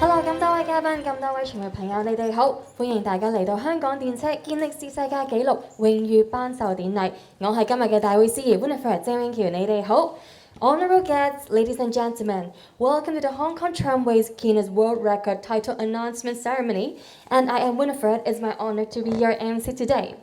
Hello， 咁多位嘉賓，咁多位傳媒朋友，你哋好，歡迎大家嚟到香港電車健力士世界紀錄榮譽頒授典禮。我係今日嘅大會司儀 Winifred 鄭永橋，你哋好。Honourable guests, ladies and gentlemen, welcome to the Hong Kong Tramways Guinness World Record Title Announcement Ceremony, and I am Winifred. It's my honour to be your MC today.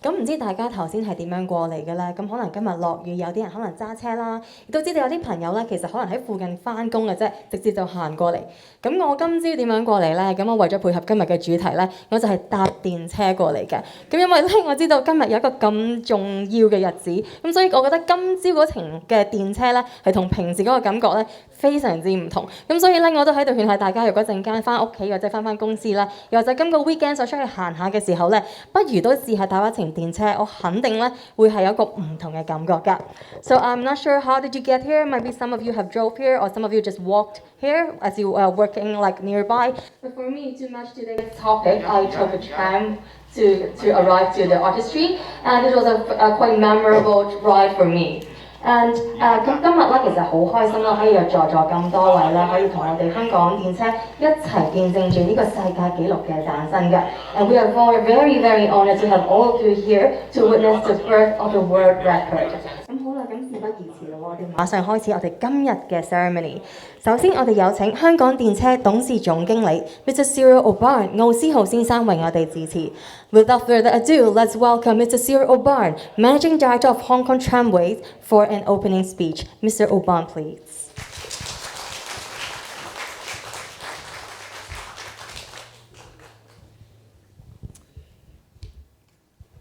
咁唔知大家頭先係點樣過嚟嘅咧？咁可能今日落雨，有啲人可能揸車啦，亦都知道有啲朋友咧，其實可能喺附近翻工嘅啫，直接就行過嚟。咁我今朝點樣過嚟咧？咁我為咗配合今日嘅主題咧，我就係搭電車過嚟嘅。咁因為咧，我知道今日有一個咁重要嘅日子，咁所以我覺得今朝嗰程嘅電車咧，係同平時嗰個感覺咧非常之唔同。咁所以咧，我都喺度勸下大家，如果陣間翻屋企或者翻公司啦，又或者今個 weekend 想出去行下嘅時候咧，不如都試下搭一程電車，我肯定咧會係有一個唔同嘅感覺㗎。So I'm not sure how did you get here. Maybe some of you have drove here, or some of you just walked here as you are working like nearby. But for me, to match today's topic, I took a tram to arrive to the artistry, and it was a quite memorable ride for me. And 咁今日咧其實好開心啦，可以有在座咁多位啦，可以同我哋香港電車一齊見證住呢個世界紀錄嘅誕生嘅。And we are very honoured to have all of you here to witness the birth of the world record. 咁好啦，咁事不宜遲啦，我哋馬上開始我哋今日嘅 ceremony。首先，我哋有請香港電車董事總經理 Mr. Cyril O'Barn 奧思浩先生為我哋致辭。Without further ado, let's welcome Mr. Cyril O'Barn, Managing Director of Hong Kong Tramways, for an opening speech. Mr. O'Barn, please.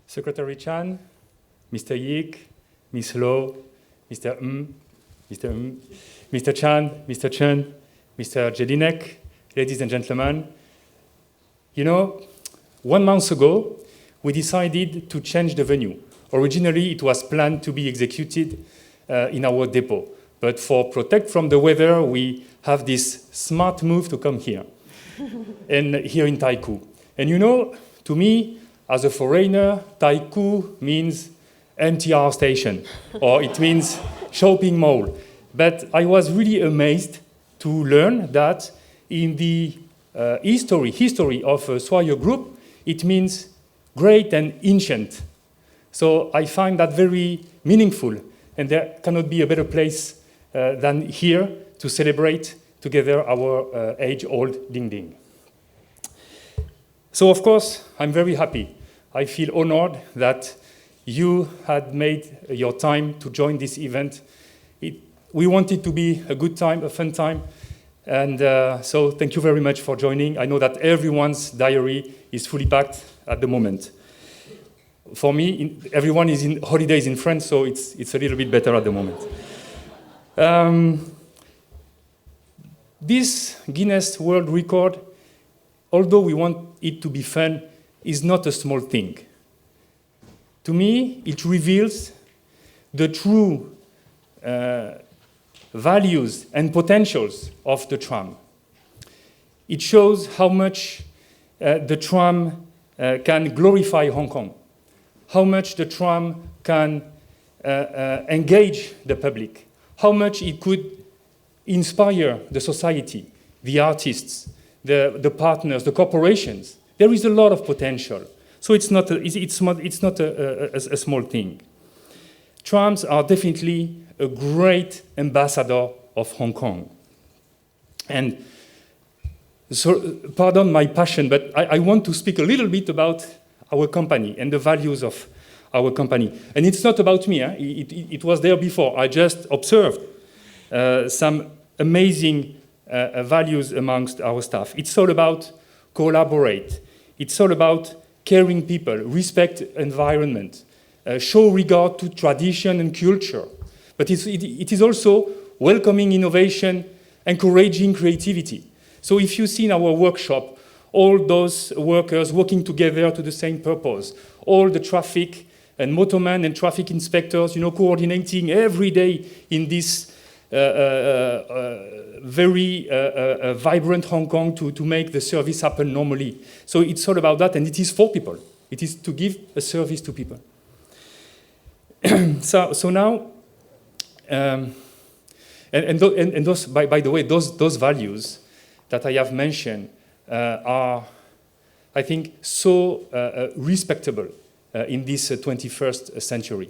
Secretary Chan, Mr. Yik, Ms. Lo, Mr. Mr. Chan, Mr. Chen, Mr. Jelinek, ladies and gentlemen, you know, 1 month ago, we decided to change the venue. Originally, it was planned to be executed in our depot. But for protect from the weather, we have this smart move to come here, and here in Taikoo. And you know, to me, as a foreigner, Taikoo means MTR station, or it means shopping mall. But I was really amazed to learn that in the history of Swire Group, it means great and ancient. So I find that very meaningful, and there cannot be a better place than here to celebrate together our age-old Ding Ding. So of course, I'm very happy. I feel honored that you had made your time to join this event. We want it to be a good time, a fun time, and so thank you very much for joining. I know that everyone's diary is fully packed at the moment. For me, everyone is in holidays in France, so it's a little bit better at the moment. This Guinness World Record, although we want it to be fun, is not a small thing. To me, it reveals the true values and potentials of the tram. It shows how much the tram can glorify Hong Kong, how much the tram can engage the public, how much it could inspire the society, the artists, the partners, the corporations. There is a lot of potential. So it's not a small thing. Trams are definitely a great ambassador of Hong Kong. And so, pardon my passion, but I want to speak a little bit about our company and the values of our company. And it's not about me. It was there before. I just observed some amazing values amongst our staff. It's all about collaborate. It's all about caring people, respect environment, show regard to tradition and culture. But it is also welcoming innovation, encouraging creativity. So if you see in our workshop, all those workers working together to the same purpose, all the traffic and motormen and traffic inspectors, coordinating every day in this very vibrant Hong Kong to make the service happen normally. So it's all about that, and it is for people. It is to give a service to people. So now, and those, by the way, those values that I have mentioned are, I think, so respectable in this 21st century.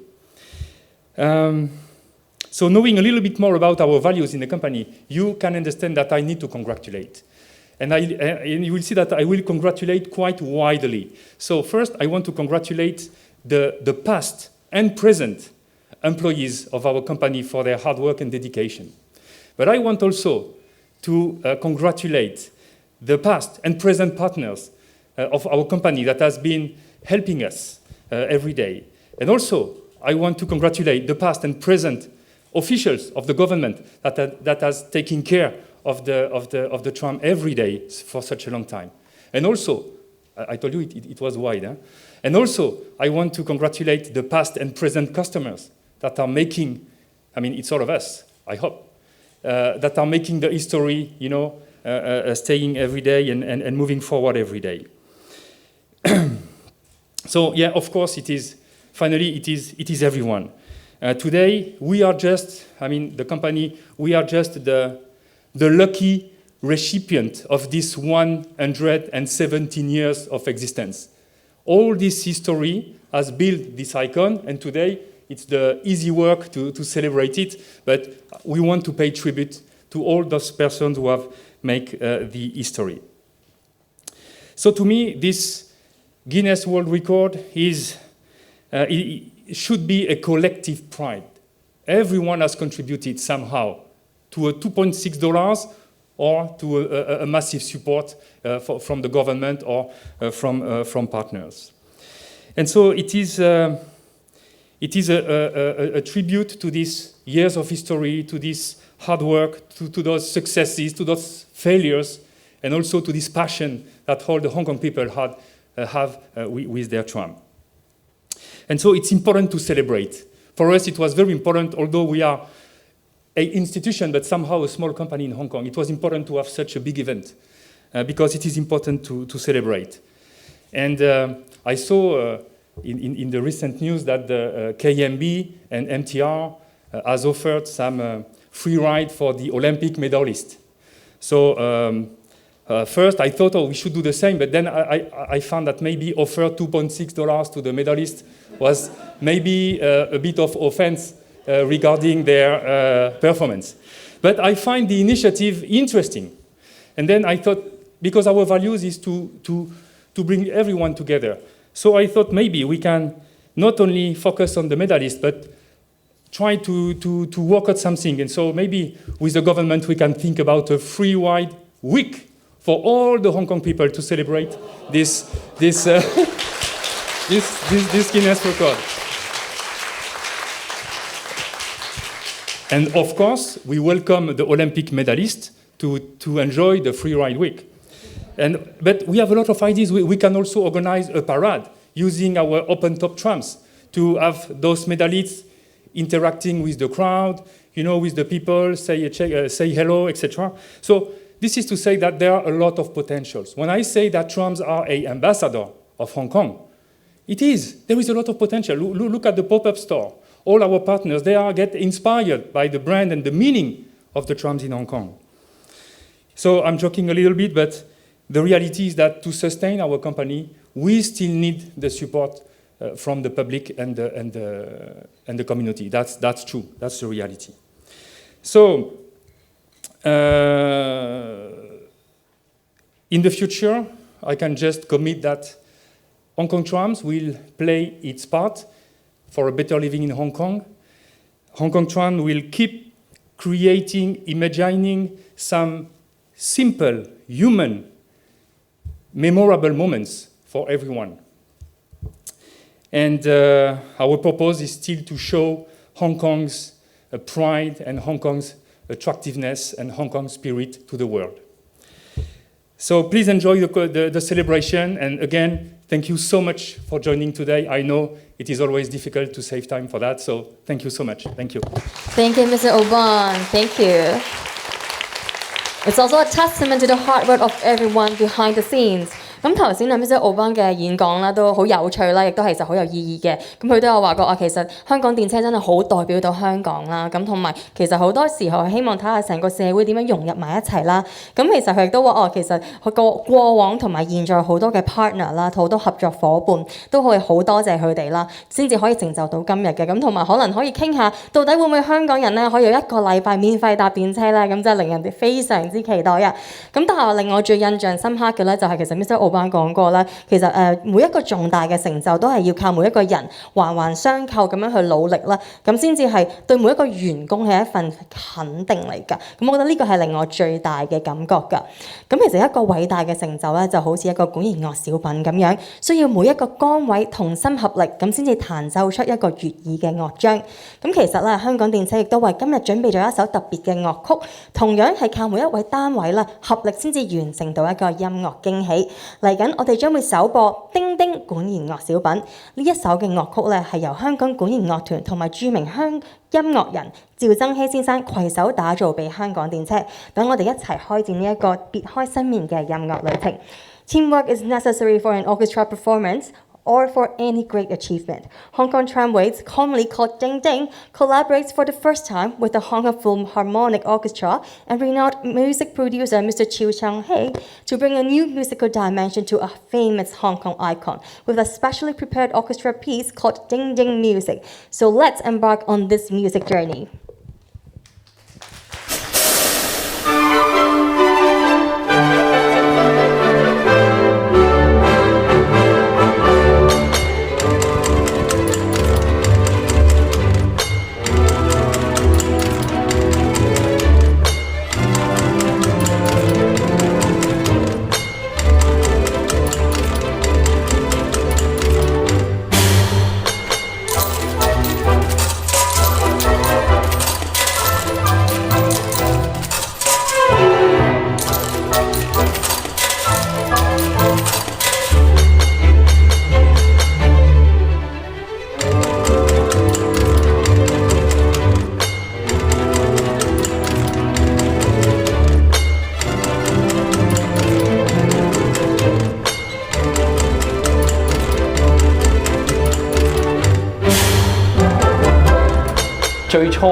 So knowing a little bit more about our values in the company, you can understand that I need to congratulate. And you will see that I will congratulate quite widely. So first, I want to congratulate the past and present employees of our company for their hard work and dedication. But I want also to congratulate the past and present partners of our company that has been helping us every day. And also, I want to congratulate the past and present officials of the government that has taken care of the tram every day for such a long time. And also, I told you it was wide. Huh? And also, I want to congratulate the past and present customers that are making, I mean, it's all of us, I hope, that are making the history, you know, staying every day and moving forward every day. So, yeah, of course, it is everyone. Today, we are just, I mean, the company, we are just the lucky recipient of this 117 years of existence. All this history has built this icon, and today it's the easy work to celebrate it, but we want to pay tribute to all those persons who have made the history. So to me, this Guinness World Record is, it should be a collective pride. Everyone has contributed somehow to a $2.6 or to a massive support from the government or from partners. And so it is a tribute to these years of history, to this hard work, to those successes, to those failures, and also to this passion that all the Hong Kong people have with their tram. And so it's important to celebrate. For us, it was very important, although we are an institution, but somehow a small company in Hong Kong. It was important to have such a big event because it is important to celebrate. And I saw in the recent news that the KMB and MTR has offered some free ride for the Olympic medalists. So first I thought, oh, we should do the same, but then I found that maybe offer $2.6 to the medalists was maybe a bit of offense regarding their performance. But I find the initiative interesting. And then I thought, because our values is to bring everyone together. So I thought maybe we can not only focus on the medalists, but try to work out something. And so maybe with the government we can think about a free ride week for all the Hong Kong people to celebrate this Guinness record. And of course, we welcome the Olympic medalists to enjoy the free ride week. But we have a lot of ideas. We can also organize a parade using our open-top trams to have those medalists interacting with the crowd, you know, with the people, say hello, etc. So this is to say that there are a lot of potentials. When I say that trams are an ambassador of Hong Kong, it is. There is a lot of potential. Look at the pop-up store. All our partners, they get inspired by the brand and the meaning of the trams in Hong Kong. So I'm joking a little bit, but the reality is that to sustain our company, we still need the support from the public and the community. That's true. That's the reality. So in the future, I can just commit that Hong Kong Trams will play its part for a better living in Hong Kong. Hong Kong Tram will keep creating, imagining some simple, human, memorable moments for everyone. And our purpose is still to show Hong Kong's pride and Hong Kong's attractiveness and Hong Kong's spirit to the world. So please enjoy the celebration. And again, thank you so much for joining today. I know it is always difficult to save time for that. So thank you so much. Thank you. Thank you, Mr. Oban. Thank you. It's also a testament to the hard work of everyone behind the scenes. 咁頭先Mr. 奧邦嘅演講啦，都好有趣啦，亦都係其實好有意義嘅。咁佢都有話過啊，其實香港電車真係好代表到香港啦。咁同埋其實好多時候係希望睇下成個社會點樣融入埋一齊啦。咁其實佢亦都話其實個過往同埋現在好多嘅 partner 啦，好多合作伙伴都可以好多謝佢哋啦，先至可以成就到今日嘅。咁同埋可能可以傾下，到底會唔會香港人咧可以有一個禮拜免費搭電車咧？咁真係令人哋非常之期待啊！咁但係令我最印象深刻嘅咧，就係其實 Mr. 奧班講過啦，其實每一個重大嘅成就都係要靠每一個人環環相扣咁樣去努力啦，咁先至係對每一個員工係一份肯定嚟㗎。咁我覺得呢個係令我最大嘅感覺㗎。咁其實一個偉大嘅成就咧，就好似一個管弦樂小品咁樣，需要每一個崗位同心合力，咁先至彈奏出一個悅耳嘅樂章。咁其實咧，香港電車亦都為今日準備咗一首特別嘅樂曲，同樣係靠每一位單位啦合力先至完成到一個音樂驚喜。嚟緊我哋將會首播叮叮管弦樂小品，呢一首嘅樂曲咧係由香港管弦樂團同埋著名音樂人趙增熹先生攜手打造俾香港電車，等我哋一齊開展呢一個別開生面嘅音樂旅程。Teamwork is necessary for an orchestra performance or for any great achievement. Hong Kong Tramways, commonly called Ding Ding, collaborates for the first time with the Hong Kong Philharmonic Orchestra and renowned music producer Mr. Chiu Chang-hei to bring a new musical dimension to a famous Hong Kong icon with a specially prepared orchestra piece called Ding Ding Music. So let's embark on this music journey.最初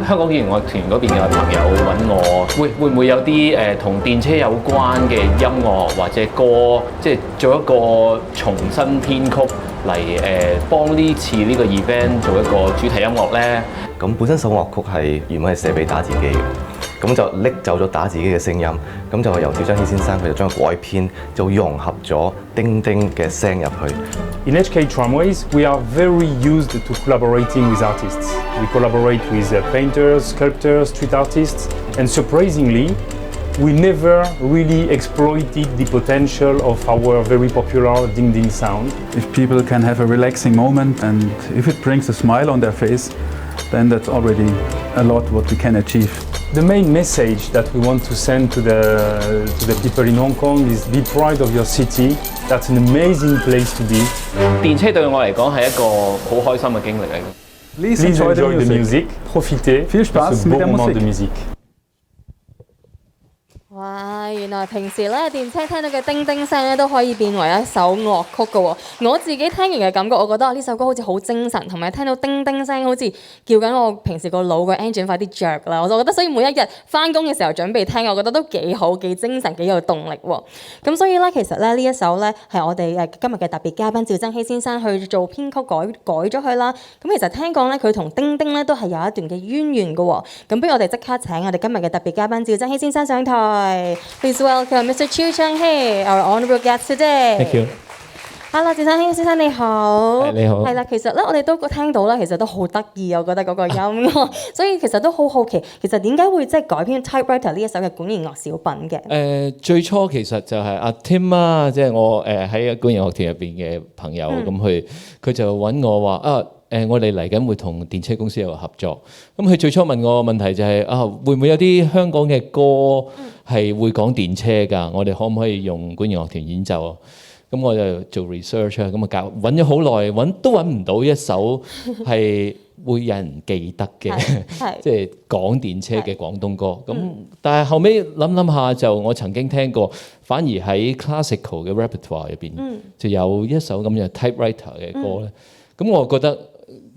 香港管弦樂團嗰邊嘅朋友揾我，會唔會有啲同電車有關嘅音樂或者歌，即係做一個重新編曲嚟幫呢次呢個 event 做一個主題音樂呢？咁本身首樂曲係原本係寫俾打字機嘅。咁就拎走咗打字機嘅聲音，咁就由趙增熹先生佢就將佢改編，就融合咗叮叮嘅聲入去。In HK Tramways, we are very used to collaborating with artists. We collaborate with painters, sculptors, street artists, and surprisingly, we never really exploited the potential of our very popular ding ding sound. If people can have a relaxing moment and if it brings a smile on their face, then that's already a lot what we can achieve. The main message that we want to send to the people in Hong Kong is be proud of your city. That's an amazing place to be. 電車對我嚟講係一個好開心嘅經歷嚟嘅。Please enjoy the music. Profitez de ce beau moment de musique. 哇！原來平時咧電車聽到嘅叮叮聲咧都可以變為一首樂曲嘅喎。我自己聽完嘅感覺，我覺得呢首歌好似好精神，同埋聽到叮叮聲好似叫緊我平時個腦個 engine 快啲着啦。我就覺得所以每一日翻工嘅時候準備聽，我覺得都幾好、幾精神、幾有動力喎。咁所以咧，其實咧呢一首咧係我哋今日嘅特別嘉賓趙增熹先生去做編曲改咗佢啦。咁其實聽講咧佢同叮叮咧都係有一段嘅淵源嘅喎。咁不如我哋即刻請我哋今日嘅特別嘉賓趙增熹先生上台。Please welcome Mr. Chiu Chang-hei, our honourable guest today. Thank you. Hello， 趙增熹先生你好。你好。係啦，其實咧我哋都聽到啦，其實都好得意，我覺得嗰個音樂，所以其實都好好奇，其實點解會即係改編 Typewriter 呢一首嘅管弦樂小品嘅？最初其實就係阿 Tim 啊，即係我喺管弦樂團入邊嘅朋友，咁佢就揾我話啊。我哋嚟緊會同電車公司有個合作，咁佢最初問我個問題就係會唔會有啲香港嘅歌係會講電車㗎？我哋可唔可以用管弦樂團演奏？咁我就做 research 啊，咁啊揾咗好耐，都揾唔到一首係會有人記得嘅，係即係講電車嘅廣東歌。咁但係後尾諗下就我曾經聽過，反而喺 classical 嘅 repertoire 入邊就有一首咁嘅 typewriter 嘅歌咧。咁我覺得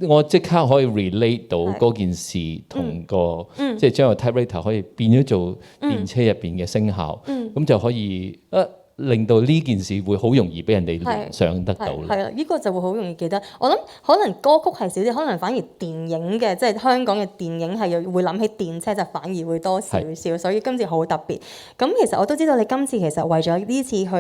我即刻可以 relate 到嗰件事同個即係將個 typewriter 可以變咗做電車入邊嘅聲效，咁就可以令到呢件事會好容易俾人哋聯想得到啦。係啦，呢個就會好容易記得。我諗可能歌曲係少啲，可能反而電影嘅，即係香港嘅電影係會諗起電車就反而會多少少，所以今次好特別。咁其實我都知道你今次其實為咗呢次去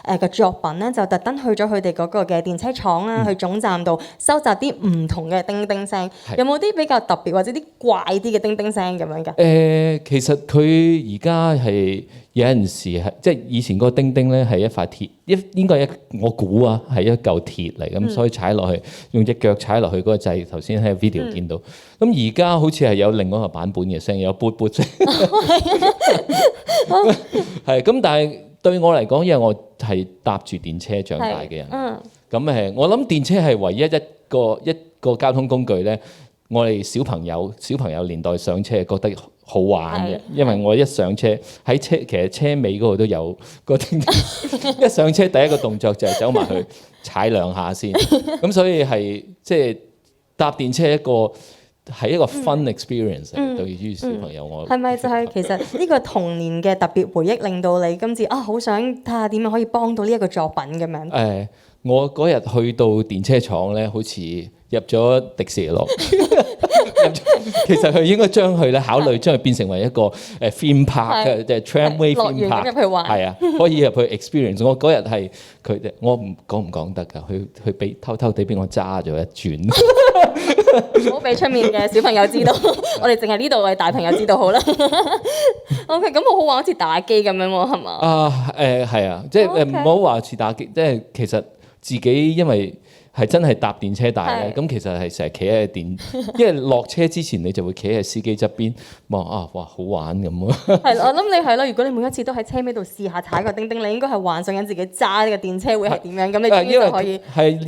嘅作品咧，就特登去咗佢哋嗰個嘅電車廠啦，去總站度收集啲唔同嘅叮叮聲。有冇啲比較特別或者啲怪啲嘅叮叮聲咁樣㗎？其實佢而家係有陣時係即係以前嗰個叮叮咧係一塊鐵，應該係我估啊係一嚿鐵嚟咁，所以踩落去用隻腳踩落去嗰個掣，頭先喺 video 見到。咁而家好似係有另外一個版本嘅聲，有噗噗聲。係咁，但係對我嚟講，因為我係搭住電車長大嘅人，咁我諗電車係唯一一個交通工具咧。我哋小朋友年代上車覺得好玩嘅，因為我一上車喺車其實車尾嗰度都有個叮叮，一上車第一個動作就係走埋去踩兩下先，咁所以係即係搭電車係一個 fun experience 對於小朋友我。係咪就係其實呢個童年嘅特別回憶令到你今次好想睇下點樣可以幫到呢一個作品咁樣？我嗰日去到電車廠咧，好似入咗迪士尼樂。其實佢應該將佢咧考慮將佢變成為一個theme park 嘅，即係 tramway theme park。係啊，可以入去 experience。我嗰日係佢，我唔講得㗎，佢俾偷偷地俾我揸咗一轉。唔好俾出面嘅小朋友知道，我哋淨係呢度嘅大朋友知道好啦。OK， 咁好玩，好似打機咁樣喎，係嘛？係啊，即係唔好話似打機，即係其實自己因為係真係搭電車大咧，咁其實係成日企喺因為落車之前你就會企喺司機側邊望哇好玩咁咯。係我諗你係咯，如果你每一次都喺車尾度試下踩個叮叮，你應該係幻想緊自己揸呢個電車會係點樣，咁你終於就可以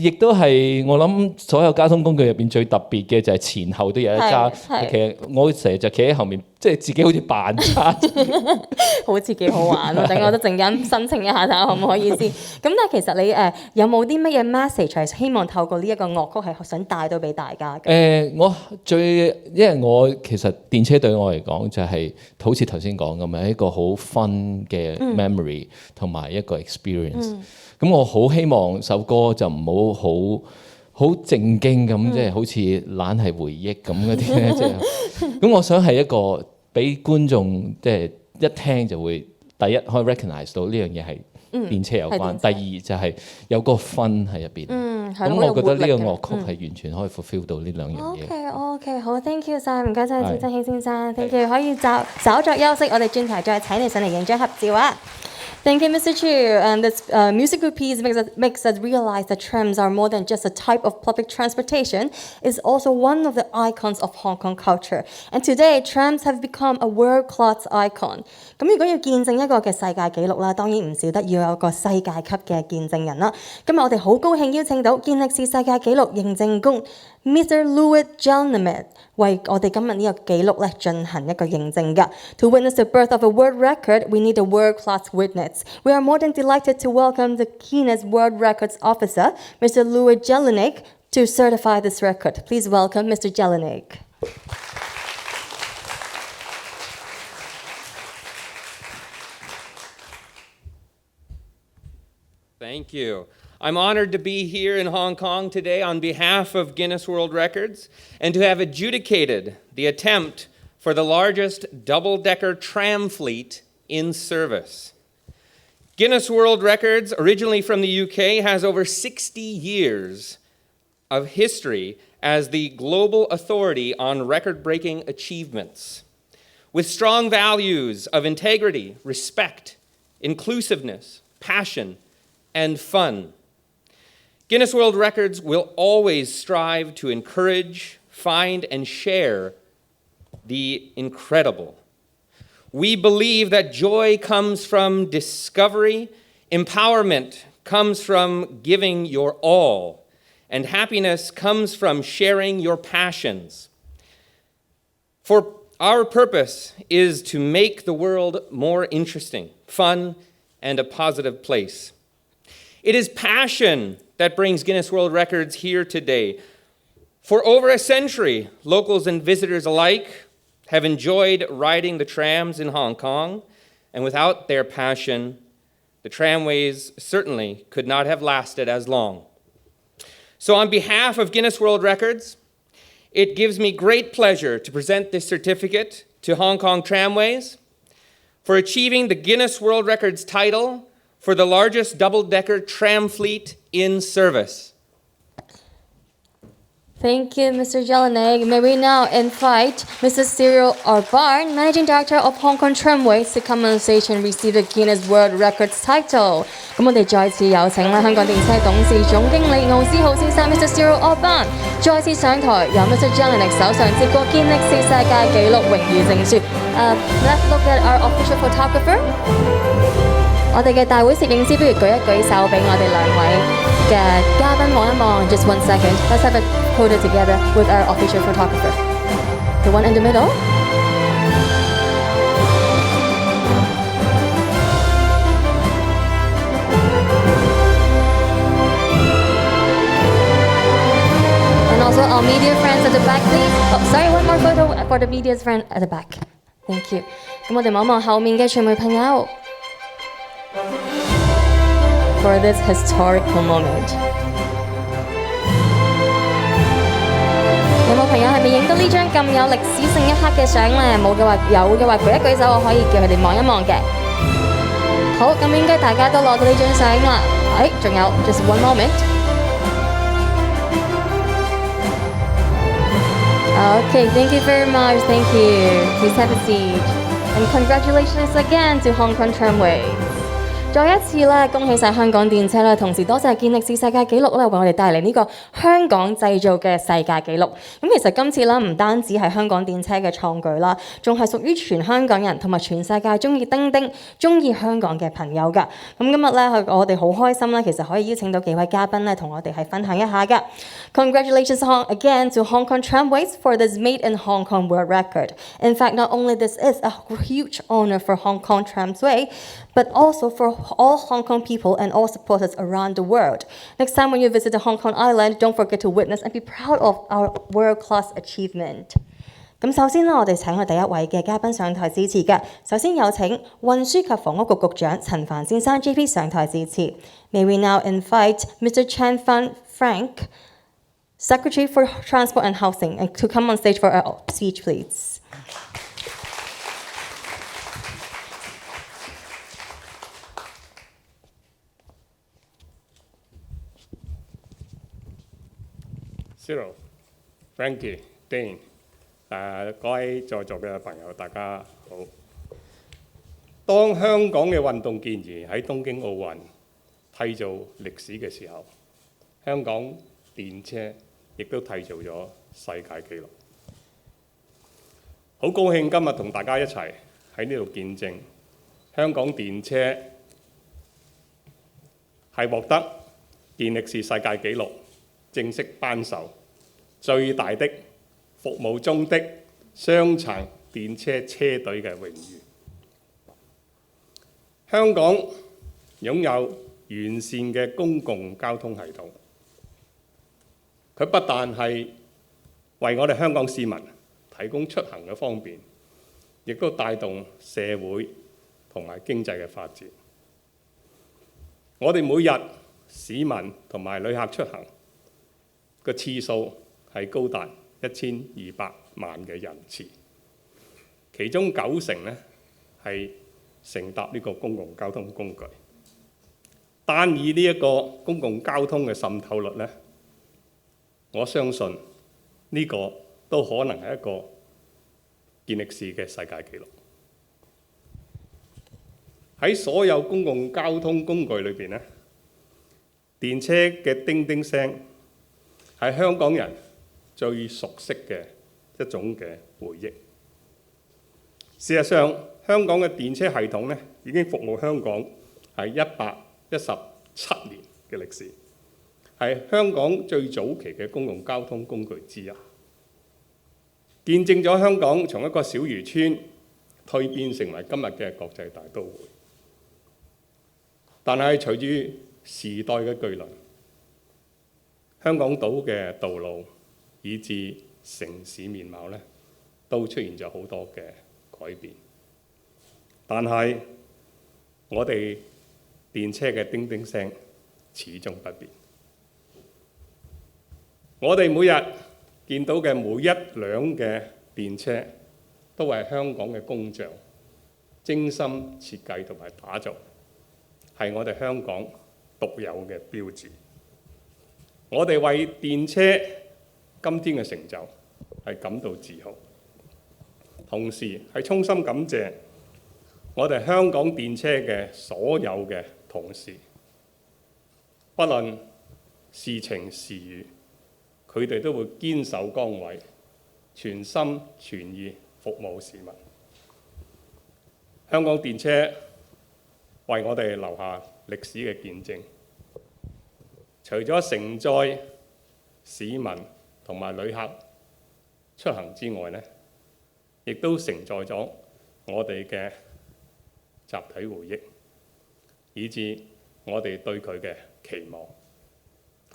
亦都係我諗所有交通工具入邊最特別嘅就係前後都有得揸。其實我成日就企喺後面，即係自己好似扮揸，好似幾好玩咯。等我都陣間申請一下睇下可唔可以先。咁但係其實你有冇啲乜嘢 message 係希望透過呢一個樂曲係想帶到俾大家嘅？因為我其實電車對我嚟講就係好似頭先講咁樣一個好 fun 嘅 memory 同埋一個 experience。咁我好希望首歌就唔好正經咁，即係好似懶係回憶咁嗰啲咧，即係咁我想係一個俾觀眾即係一聽就會第一可以 recognize 到呢樣嘢係電車有關，第二就係有個 fun 喺入邊。咁我覺得呢個樂曲係完全可以 fulfill 到呢兩樣嘢。OK， 好 ，thank you 晒，唔該晒趙振熙先生 ，thank you， 可以稍作休息，我哋轉頭再請你上嚟影張合照啊！ Thank you, Mr. Chu. And this musical piece makes us realize that trams are more than just a type of public transportation. It's also one of the icons of Hong Kong culture. And today, trams have become a world-class icon. 咁如果要見證一個嘅世界紀錄啦，當然唔少得要有個世界級嘅見證人啦。今日我哋好高興邀請到健力士世界紀錄認證工 Mr. Louis Jelinek 為我哋今日呢個紀錄咧進行一個認證㗎。To witness the birth of a world record, we need a world-class witness. We are more than delighted to welcome the Guinness World Records Officer, Mr. Louis Jelinek, to certify this record. Please welcome Mr. Jelinek. Thank you. I'm honored to be here in Hong Kong today on behalf of Guinness World Records and to have adjudicated the attempt for the largest double-decker tram fleet in service. Guinness World Records, originally from the UK, has over 60 years of history as the global authority on record-breaking achievements. With strong values of integrity, respect, inclusiveness, passion, and fun, Guinness World Records will always strive to encourage, find, and share the incredible. We believe that joy comes from discovery, empowerment comes from giving your all, and happiness comes from sharing your passions. For our purpose is to make the world more interesting, fun, and a positive place. It is passion that brings Guinness World Records here today. For over a century, locals and visitors alike have enjoyed riding the trams in Hong Kong, and without their passion, the tramways certainly could not have lasted as long. So on behalf of Guinness World Records, it gives me great pleasure to present this certificate to Hong Kong Tramways for achieving the Guinness World Records title for the largest double-decker tram fleet in service. Thank you, Mr. Jelinek. May we now invite Mr. Cyril Orban, Managing Director of Hong Kong Tramways, to come on stage and receive the Guinness World Records title. 咁我哋再次有請咧香港電車董事總經理奧斯浩先生 Mr. Cyril Orban 再次上台，由 Mr. Jelinek 手上接過健力士世界紀錄榮譽證書。Let's look at our official photographer. 我哋嘅大會攝影師不如舉一舉手俾我哋兩位嘅嘉賓望一望。Just 1 second. Let's have a photo together with our official photographer. The one in the middle. And also our media friends at the back, please. Oh, sorry, one more photo for the media friend at the back. Thank you. 咁我哋望一望後面嘅傳媒朋友。For this historical moment. 有冇朋友係咪影到呢張咁有歷史性一刻嘅相呢？冇嘅話，有嘅話舉一舉手，我可以叫佢哋望一望嘅。好，咁應該大家都攞到呢張相啦。仲有 just one moment. Okay, thank you very much. Thank you. Please have a seat. And congratulations again to Hong Kong Tramways. 再一次咧，恭喜晒香港電車啦！同時多謝健力士世界紀錄咧，為我哋帶嚟呢個香港製造嘅世界紀錄。咁其實今次啦，唔單止係香港電車嘅創舉啦，仲係屬於全香港人同埋全世界中意叮叮、中意香港嘅朋友㗎。咁今日咧，我哋好開心啦，其實可以邀請到幾位嘉賓咧，同我哋係分享一下㗎。Congratulations again to Hong Kong Tramways for this Made in Hong Kong World Record. In fact, not only this is a huge honor for Hong Kong Tramways, but also for all Hong Kong people and all supporters around the world. Next time when you visit the Hong Kong Island, don't forget to witness and be proud of our world-class achievement. 咁首先呢，我哋請我第一位嘅嘉賓上台致辭嘅。首先有請運輸及房屋局局長陳帆先生 JP 上台致辭。May we now invite Mr. Chen Fan Frank, Secretary for Transport and Housing, and to come on stage for our speech, please. Cyril, Frankie, Dane， 各位在座嘅朋友，大家好。當香港嘅運動健兒喺東京奧運締造歷史嘅時候，香港電車亦都締造咗世界紀錄。好高興今日同大家一齊喺呢度見證香港電車係獲得健力士世界紀錄正式頒授最大的服務中的雙層電車車隊嘅榮譽。香港擁有完善嘅公共交通系統，佢不但係為我哋香港市民提供出行嘅方便，亦都帶動社會同埋經濟嘅發展。我哋每日市民同埋旅客出行個次數係高達1200萬嘅人次，其中90%呢係乘搭呢個公共交通工具。單以呢一個公共交通嘅滲透率呢，我相信呢個都可能係一個健力士嘅世界紀錄。喺所有公共交通工具裏邊呢，電車嘅叮叮聲係香港人最熟悉嘅一種嘅回憶。事實上，香港嘅電車系統呢已經服務香港係117年嘅歷史，係香港最早期嘅公共交通工具之一，見證咗香港從一個小漁村蛻變成為今日嘅國際大都會。但係隨住時代嘅巨輪，香港島嘅道路以至城市面貌呢，都出現咗好多嘅改變。但係我哋電車嘅叮叮聲始終不變。我哋每日見到嘅每一輛嘅電車，都係香港嘅工匠精心設計同埋打造，係我哋香港獨有嘅標誌。我哋為電車今天嘅成就係感到自豪，同時係衷心感謝我哋香港電車嘅所有嘅同事，不論事情是與，佢哋都會堅守崗位，全心全意服務市民。香港電車為我哋留下歷史嘅見證，除咗承載市民同埋旅客出行之外呢，亦都承載咗我哋嘅集體回憶，以至我哋對佢嘅期望。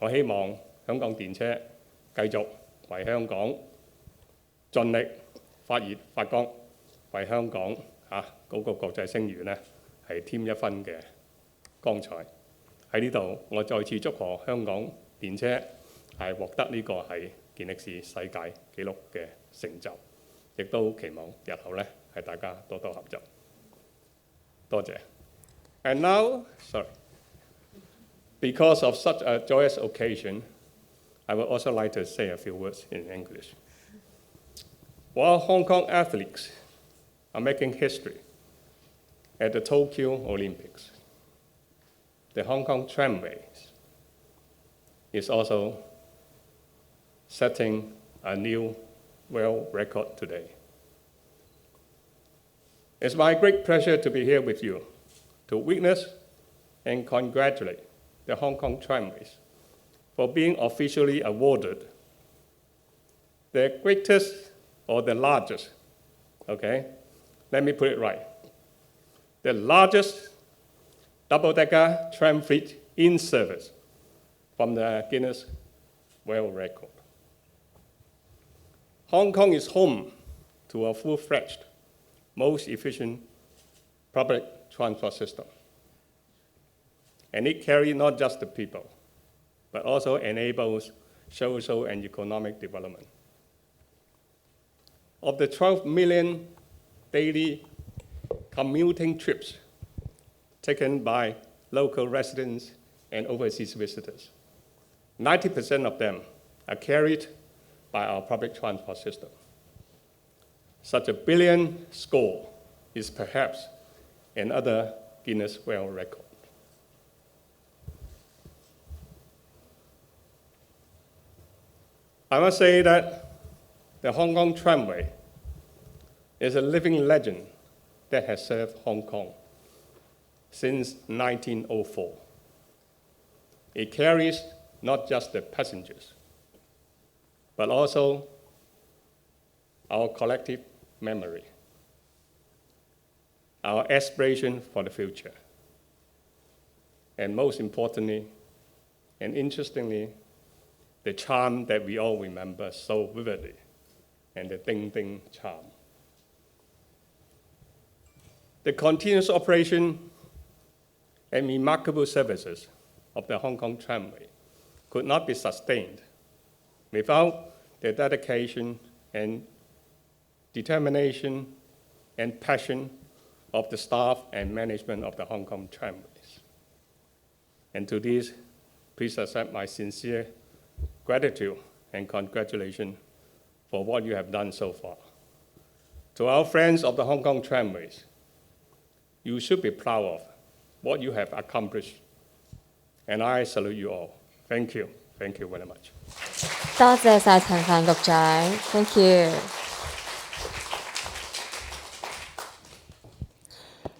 我希望香港電車繼續為香港盡力發熱發光，為香港嗰個國際聲譽呢係添一分嘅光彩。喺呢度，我再次祝賀香港電車係獲得呢個係健力士世界紀錄嘅成就，亦都期望日後呢係大家多多合作。多謝。And now, because of such a joyous occasion, I would also like to say a few words in English. While Hong Kong athletes are making history at the Tokyo Olympics, the Hong Kong tramways is also setting a new world record today. It's my great pleasure to be here with you to witness and congratulate the Hong Kong tramways for being officially awarded the greatest or the largest, okay, let me put it right, the largest double-decker tram fleet in service from the Guinness World Record. Hong Kong is home to a full-fledged, most efficient public transport system. And it carries not just the people, but also enables social and economic development. Of the 12 million daily commuting trips taken by local residents and overseas visitors, 90% of them are carried by our public transport system. Such a billion score is perhaps another Guinness World Record. I must say that the Hong Kong tramway is a living legend that has served Hong Kong since 1904. It carries not just the passengers, but also our collective memory, our aspiration for the future, and most importantly and interestingly, the charm that we all remember so vividly, and the Ding Ding charm. The continuous operation and remarkable services of the Hong Kong tramway could not be sustained without the dedication and determination and passion of the staff and management of the Hong Kong tramways. And to this, please accept my sincere gratitude and congratulations for what you have done so far. To our friends of the Hong Kong tramways, you should be proud of what you have accomplished, and I salute you all. Thank you. Thank you very much. 多謝晒陳帆局長 ，Thank you。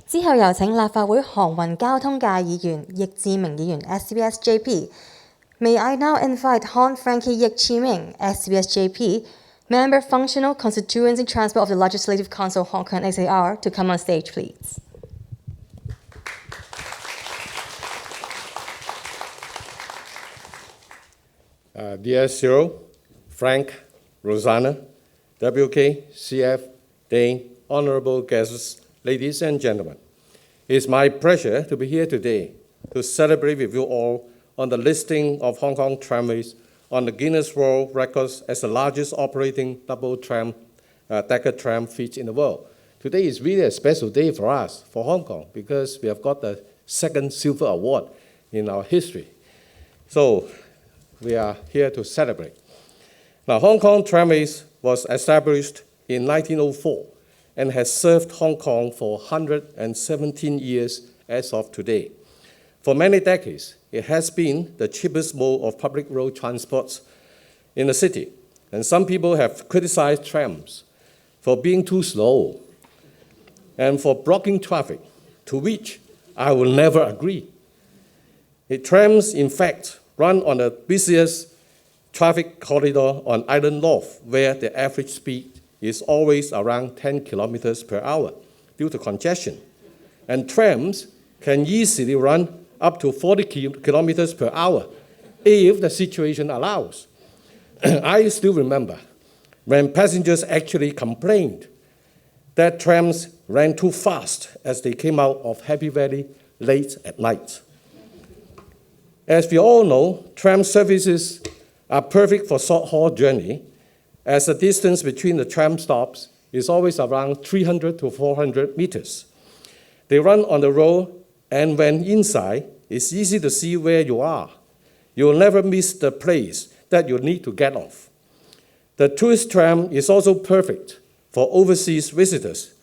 之後有請立法會航運交通界議員易志明議員 SBS JP May I now invite Hon Frankie Yik Chi Ming, SBSJP, Member Functional Constituency Transport of the Legislative Council Hong Kong SAR, to come on stage, please. Dear Cyril, Frank, Rosanna, WK, CF, Dane, honorable guests, ladies and gentlemen, it is my pleasure to be here today to celebrate with you all on the listing of Hong Kong Tramways on the Guinness World Records as the largest operating double-decker tram fleet in the world. Today is really a special day for us, for Hong Kong, because we have got the second silver award in our history. So we are here to celebrate. Now, Hong Kong Tramways was established in 1904 and has served Hong Kong for 117 years as of today. For many decades, it has been the cheapest mode of public road transport in the city, and some people have criticized trams for being too slow and for blocking traffic, to which I will never agree. Trams, in fact, run on the busiest traffic corridor on Island North, where the average speed is always around 10 kilometers per hour due to congestion. And trams can easily run up to 40 kilometers per hour if the situation allows. I still remember when passengers actually complained that trams ran too fast as they came out of Happy Valley late at night. As we all know, tram services are perfect for short-haul journey, as the distance between the tram stops is always around 300 to 400 meters. They run on the road, and when inside, it's easy to see where you are. You will never miss the place that you need to get off. The tourist tram is also perfect for overseas visitors,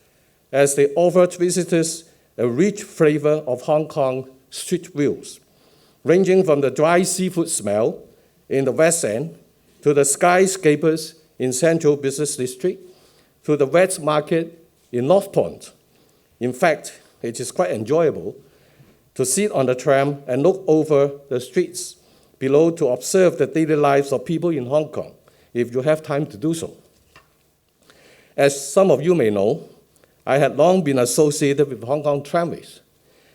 as they offer visitors a rich flavor of Hong Kong street views, ranging from the dry seafood smell in the West End to the skyscrapers in Central Business District to the wet market in North Point. In fact, it is quite enjoyable to sit on the tram and look over the streets below to observe the daily lives of people in Hong Kong, if you have time to do so. As some of you may know, I had long been associated with Hong Kong Tramways,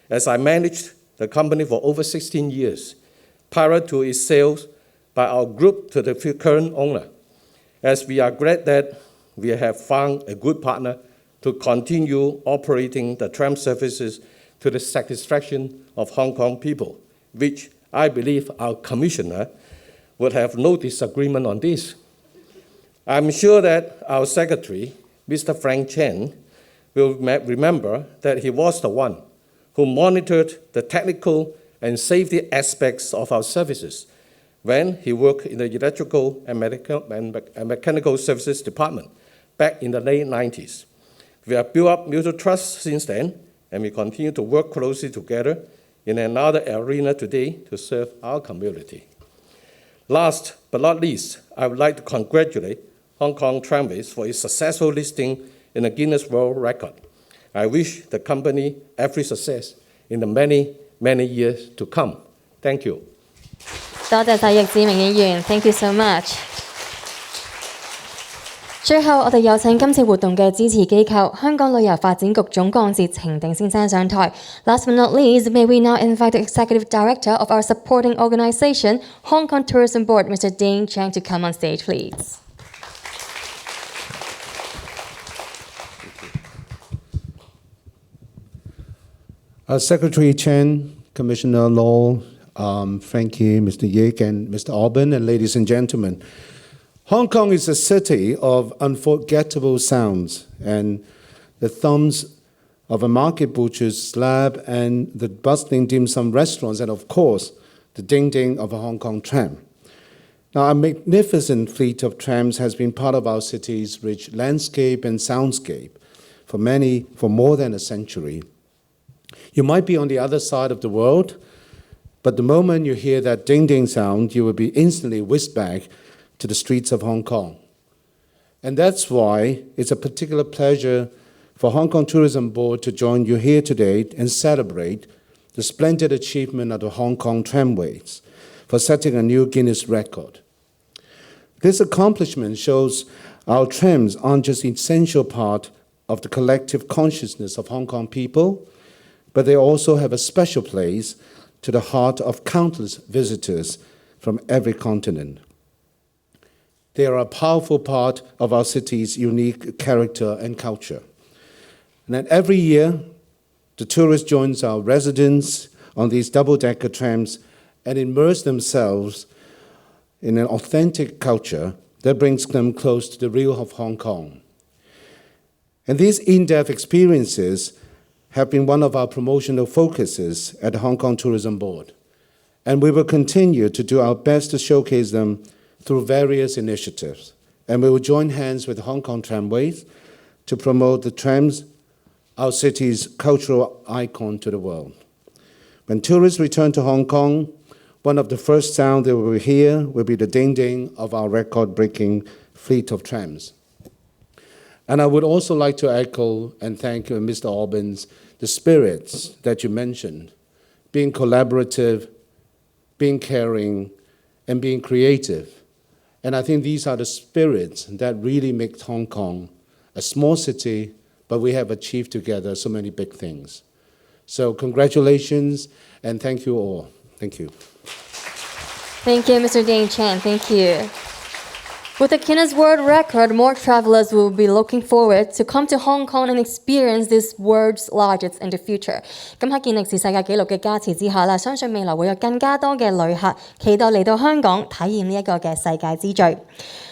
as I managed the company for over 16 years, prior to its sales by our group to the current owner, as we are glad that we have found a good partner to continue operating the tram services to the satisfaction of Hong Kong people, which I believe our commissioner would have no disagreement on this. I'm sure that our secretary, Mr. Frank Chen, will remember that he was the one who monitored the technical and safety aspects of our services when he worked in the electrical and mechanical services department back in the late 90s. We have built up mutual trust since then, and we continue to work closely together in another arena today to serve our community. Last but not least, I would like to congratulate Hong Kong Tramways for its successful listing in the Guinness World Record. I wish the company every success in the many, many years to come. Thank you. 多謝晒易志明議員 ，Thank you so much。最後，我哋有請今次活動嘅支持機構香港旅遊發展局總幹事程鼎先生上台。Last but not least, may we now invite the Executive Director of our supporting organization, Hong Kong Tourism Board, Mr. Dane Chang, to come on stage, please. Secretary Chen, Commissioner Law, Frankie, Mr. Yik, and Mr. Alban, and ladies and gentlemen. Hong Kong is a city of unforgettable sounds, and the thumbs of a market butcher's slab and the bustling dim sum restaurants, and of course, the ding-ding of a Hong Kong tram. Now, a magnificent fleet of trams has been part of our city's rich landscape and soundscape for more than a century. You might be on the other side of the world, but the moment you hear that ding-ding sound, you will be instantly whisked back to the streets of Hong Kong. And that's why it's a particular pleasure for Hong Kong Tourism Board to join you here today and celebrate the splendid achievement of the Hong Kong Tramways. for setting a new Guinness record. This accomplishment shows our trams aren't just an essential part of the collective consciousness of Hong Kong people, but they also have a special place to the heart of countless visitors from every continent. They are a powerful part of our city's unique character and culture. And then every year, the tourists join our residents on these double-decker trams and immerse themselves in an authentic culture that brings them close to the real of Hong Kong. And these in-depth experiences have been one of our promotional focuses at the Hong Kong Tourism Board. And we will continue to do our best to showcase them through various initiatives. And we will join hands with Hong Kong Tramways to promote the trams, our city's cultural icon, to the world. When tourists return to Hong Kong, one of the first sounds they will hear will be the ding-ding of our record-breaking fleet of trams. And I would also like to echo and thank Mr. Albans, the spirits that you mentioned, being collaborative, being caring, and being creative. And I think these are the spirits that really make Hong Kong a small city, but we have achieved together so many big things. So congratulations, and thank you all. Thank you. Thank you, Mr. Dane Chan. Thank you. With the Guinness World Record, more travelers will be looking forward to come to Hong Kong and experience this world's largest in the future. 咁喺健力士世界紀錄嘅加持之下啦，相信未來會有更加多嘅旅客期待嚟到香港體驗呢一個嘅世界之最。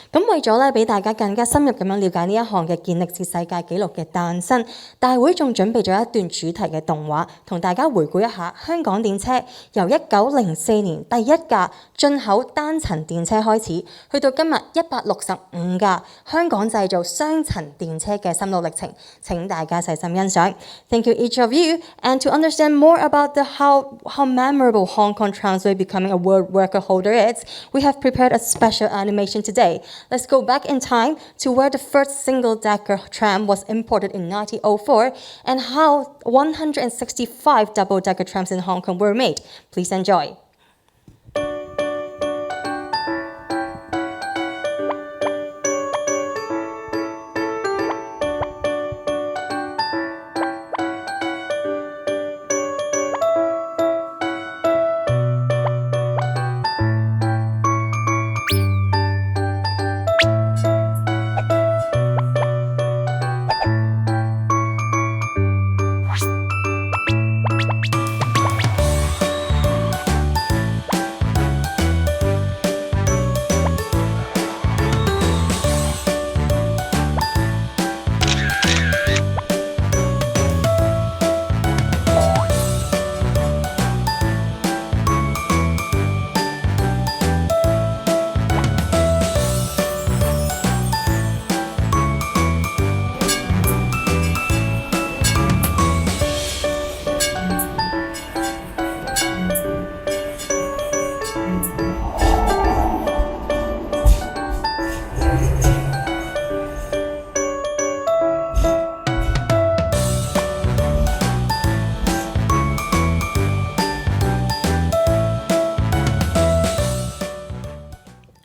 咁為咗咧俾大家更加深入咁樣了解呢一項嘅健力士世界紀錄嘅誕生，大會仲準備咗一段主題嘅動畫，同大家回顧一下香港電車由1904年第一架進口單層電車開始，去到今日165架香港製造雙層電車嘅心路歷程。請大家細心欣賞。Thank you each of you, and to understand more about how memorable Hong Kong Tramway becoming a world record holder is, we have prepared a special animation today. Let's go back in time to where the first single-decker tram was imported in 1904 and how 165 double-decker trams in Hong Kong were made. Please enjoy.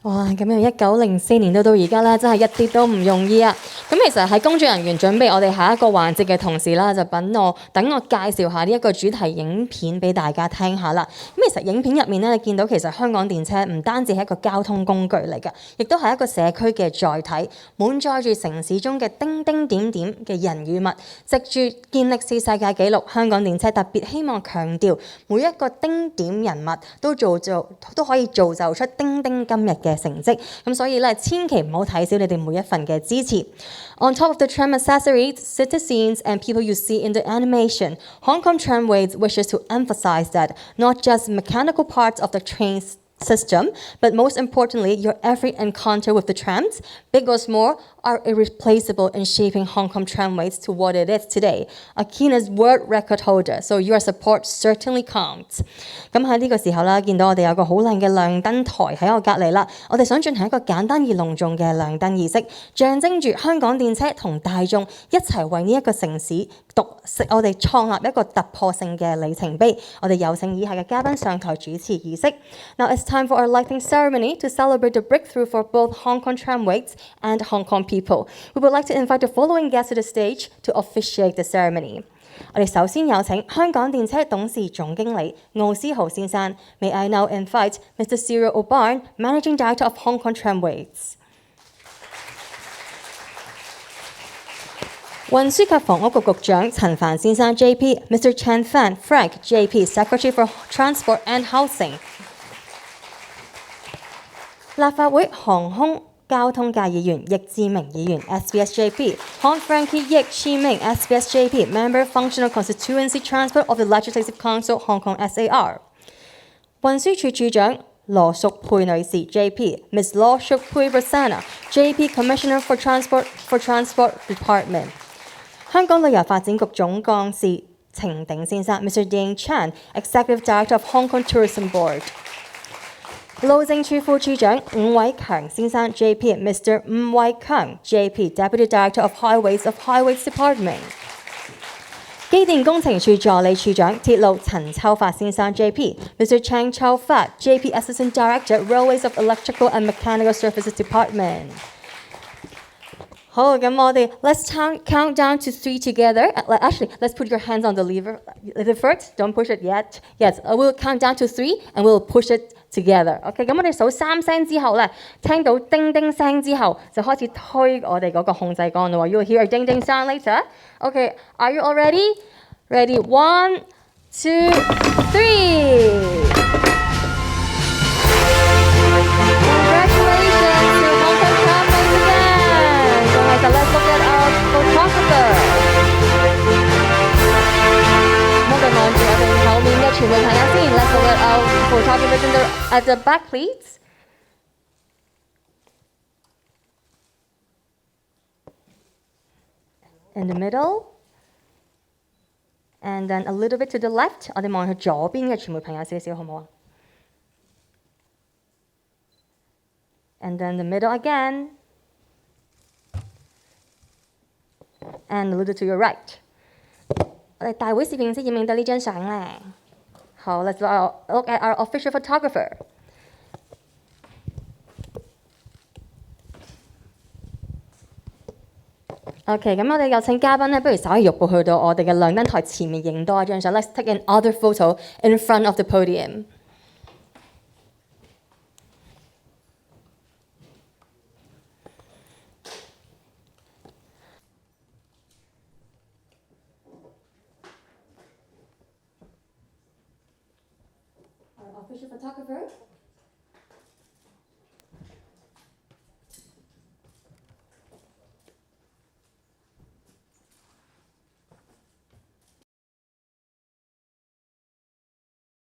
哇！咁由1904年到而家咧，真係一啲都唔容易啊！咁其實喺工作人員準備我哋下一個環節嘅同時啦，就等我介紹下呢一個主題影片俾大家聽下啦。咁其實影片入面咧，你見到其實香港電車唔單止係一個交通工具嚟嘅，亦都係一個社區嘅載體，滿載住城市中嘅丁丁點點嘅人與物。藉住健力士世界紀錄，香港電車特別希望強調每一個丁點人物都可以造就出丁丁今日嘅成績。咁所以咧，千祈唔好睇少你哋每一份嘅支持。On top of the tram accessories, city scenes, and people you see in the animation, Hong Kong Tramways wishes to emphasize that not just mechanical parts of the train's system, but most importantly, your every encounter with the trams, big or small, are irreplaceable in shaping Hong Kong Tramways to what it is today, a Guinness World Record holder. So your support certainly counts. 咁喺呢個時候啦，見到我哋有個好靚嘅亮燈台喺我隔離啦，我哋想進行一個簡單而隆重嘅亮燈儀式，象徵住香港電車同大眾一齊為呢一個城市我哋創立一個突破性嘅里程碑。我哋有請以下嘅嘉賓上台主持儀式。Now it's time for our lighting ceremony to celebrate the breakthrough for both Hong Kong tramways and Hong Kong people. We would like to invite the following guests to the stage to officiate the ceremony. 我哋首先有請香港電車董事總經理奧思豪先生。May I now invite Mr. Cyril O'Barn, Managing Director of Hong Kong Tramways. 運輸及房屋局局長陳帆先生 JP，Mr. Chen Fan Frank JP Secretary for Transport and Housing。立法會航空交通界議員易志明議員 SBS JP， Hon Frankie Yik Chi Ming SBS JP Member Functional Constituency Transport of the Legislative Council Hong Kong SAR。運輸署署長羅淑佩女士 JP，Ms. 羅淑佩 Rosanna JP Commissioner for Transport Department。香港旅遊發展局總幹事程鼎先生 Mr. Ding Chan Executive Director of Hong Kong Tourism Board。路政署副署長伍偉強先生 JP Mr. 伍偉強 JP Deputy Director of Highways Department。機電工程署助理署長鐵路陳秋發先生 JP Mr. Chang Chow Fat JP Assistant Director Railways of Electrical and Mechanical Services Department。好，咁我哋 let's count down to 3 together. Actually, let's put your hands on the lever first. Don't push it yet. Yes, we'll count down to 3 and we'll push it together. OK， 咁我哋數3聲之後咧，聽到叮叮聲之後，就開始推我哋嗰個控制桿啦。You'll hear a ding ding sound later. OK, are you all ready? Ready? 1, 2, 3. So let's look at our photographer。我哋望住我哋後面嘅傳媒朋友先。Let's look at our photographer at the back, please。In the middle。And then a little bit to the left。我哋望去左邊嘅傳媒朋友少少，好唔好啊 ？And then the middle again。And a little to your right。我哋大會攝影師影唔影到呢張相咧？好 ，Let's look at our official photographer。OK， 咁我哋有請嘉賓咧，不如稍為喐步去到我哋嘅亮燈台前面影多一張相。Let's take another photo in front of the podium。Official photographer